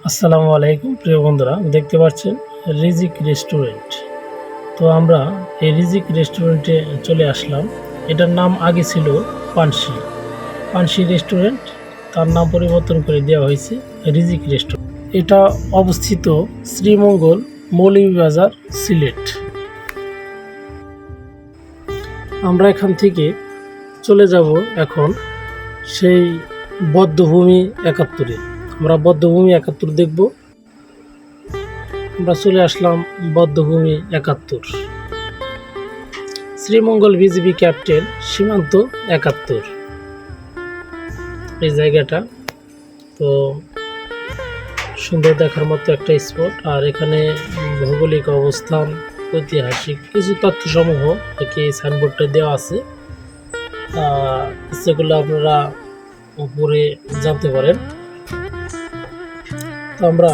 আসসালামু আলাইকুম প্রিয় বন্ধুরা, দেখতে পাচ্ছেন রিজিক রেস্টুরেন্ট। তো আমরা এই রিজিক রেস্টুরেন্টে চলে আসলাম। এটার নাম আগে ছিল পানসি রেস্টুরেন্ট, তার নাম পরিবর্তন করে দেওয়া হয়েছে রিজিক রেস্টুরেন্ট। এটা অবস্থিত শ্রীমঙ্গল, মৌলভীবাজার, সিলেট। আমরা এখান থেকে চলে যাব এখন সেই বধ্যভূমি ৭১-এ। আমরা বধ্যভূমি ৭১ দেখব। আমরা চলে আসলাম বধ্যভূমি ৭১, শ্রীমঙ্গল বিজিবি ক্যাপ্টেন, সীমান্ত ৭১ এই জায়গাটা। তো সুন্দর দেখার মতো একটা স্পট। আর এখানে ভৌগোলিক অবস্থান, ঐতিহাসিক কিছু তথ্যসমূহ এই সাইনবোর্ডটা দেওয়া আছে, সেগুলো আপনারা উপরে জানতে পারেন। তো আমরা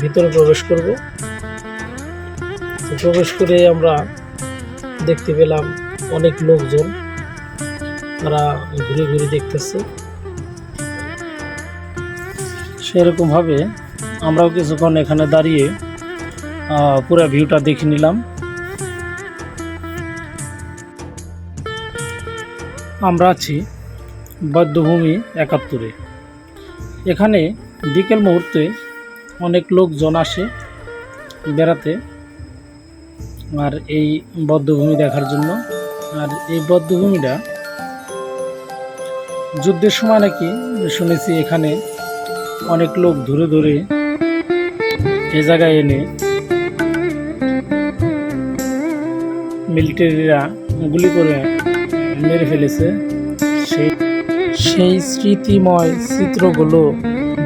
ভিতরে প্রবেশ করব। তো প্রবেশ করে আমরা দেখতে পেলাম অনেক লোকজন, তারা ঘুরে ঘুরে দেখতেছে। সেরকমভাবে আমরাও কিছুক্ষণ এখানে দাঁড়িয়ে পুরো ভিউটা দেখে নিলাম। আমরা আছি বধ্যভূমি ৭১-এ। এখানে বিকেল মুহূর্তে অনেক লোকজন আসে বেড়াতে, আর এই বধ্যভূমি দেখার জন্য। আর এই বধ্যভূমিটা যুদ্ধের সময় নাকি শুনেছি এখানে অনেক লোক ধরে ধরে এ জায়গায় এনে মিলিটারিরা গুলি করে মেরে ফেলেছে। সেই স্মৃতিময় চিত্রগুলো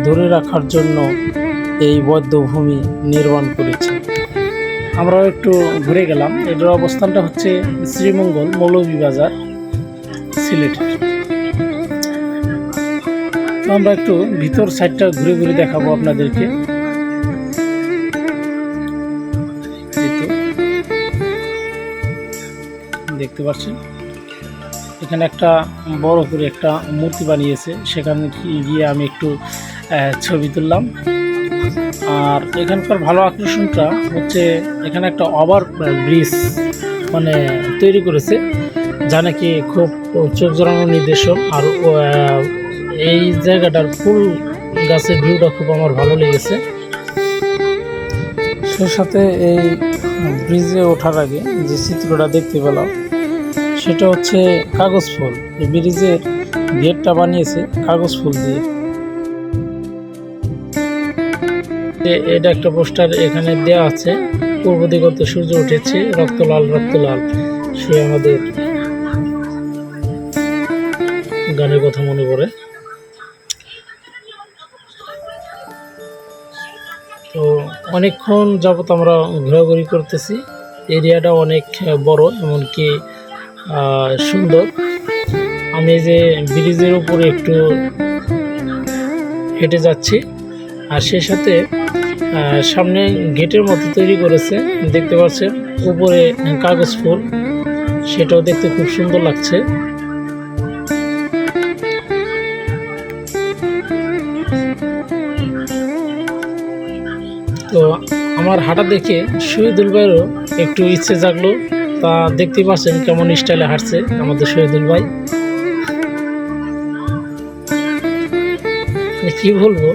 ধরে রাখার জন্য এই বধ্যভূমি নির্মাণ করেছে। আমরাও একটু ঘুরে গেলাম। এটার অবস্থানটা হচ্ছে শ্রীমঙ্গল, মৌলভীবাজার, সিলেট। তো আমরা একটু ভিতর সাইডটা ঘুরে ঘুরে দেখাবো আপনাদেরকে। দেখতে পাচ্ছেন এখানে একটা বড় করে একটা মূর্তি বানিয়েছে, সেখানে গিয়ে আমি একটু ছবি তুললাম। আর এখানকার ভালো আকর্ষণটা হচ্ছে এখানে একটা ওভার ব্রিজ তৈরি করেছে, যা নাকি খুব চোখ জোড়ানো নিদর্শন। আর এই জায়গাটার ফুল গাছের ভিউটা খুব আমার ভালো লেগেছে। সেই সাথে এই ব্রিজে ওঠার আগে যে চিত্রটা দেখতে পেলাম সেটা হচ্ছে কাগজ ফুল। এই ব্রিজের গেটটা বানিয়েছে কাগজ ফুল দিয়ে। এটা একটা পোস্টার এখানে দেওয়া আছে, পূর্ব দিগন্তে সূর্য উঠেছে, রক্তলাল রক্তলাল। সে আমাদের গানের কথা মনে পড়ে। তো অনেকক্ষণ যাবত আমরা ঘোরাঘুরি করতেছি। এরিয়াটা অনেক বড়, এমনকি সুন্দর। আমি যে ব্রিজের উপরে একটু হেঁটে যাচ্ছি, আর সেই সাথে সামনে গেটের মতো তৈরি করেছে, দেখতে পাচ্ছেন উপরে কাগজ ফুল, সেটাও দেখতে খুব সুন্দর লাগছে। তো আমার হাঁটা দেখে শহীদুল ভাইয়েরও একটু ইচ্ছে জাগলো। তা দেখতে পাচ্ছেন কেমন স্টাইলে হাঁটছে আমাদের শহীদুল ভাই। কি বলবো,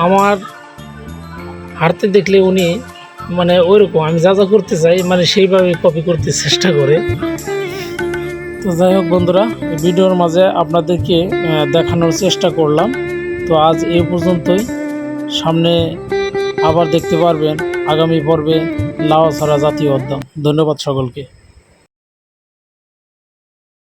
আমার হাঁটতে দেখলে উনি ওইরকম আমি যা যা করতে চাই সেইভাবে কপি করতে চেষ্টা করে। তো যাই হোক বন্ধুরা, ভিডিওর মাঝে আপনাদেরকে দেখানোর চেষ্টা করলাম। তো আজ এই পর্যন্তই। সামনে আবার দেখতে পারবেন আগামী পর্বে লাউয়াছড়া জাতীয় উদ্যান। ধন্যবাদ সকলকে।